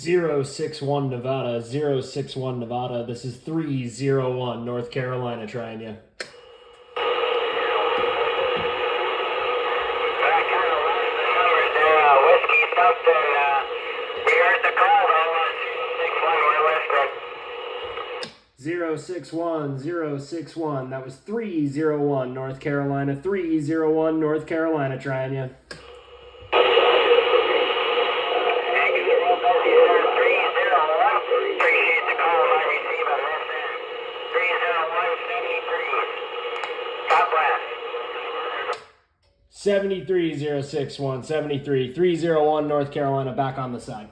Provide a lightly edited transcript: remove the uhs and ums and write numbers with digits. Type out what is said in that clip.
061 Nevada, 061 Nevada. This is 301 North Carolina trying you. Whiskey Stockton, we heard the call though, 61, we're listed. 061, 061. That was 301 North Carolina, 301 North Carolina trying you. Appreciate the call. I receive a listen. 301 73. God bless. 73061, 73, 301 North Carolina back on the side.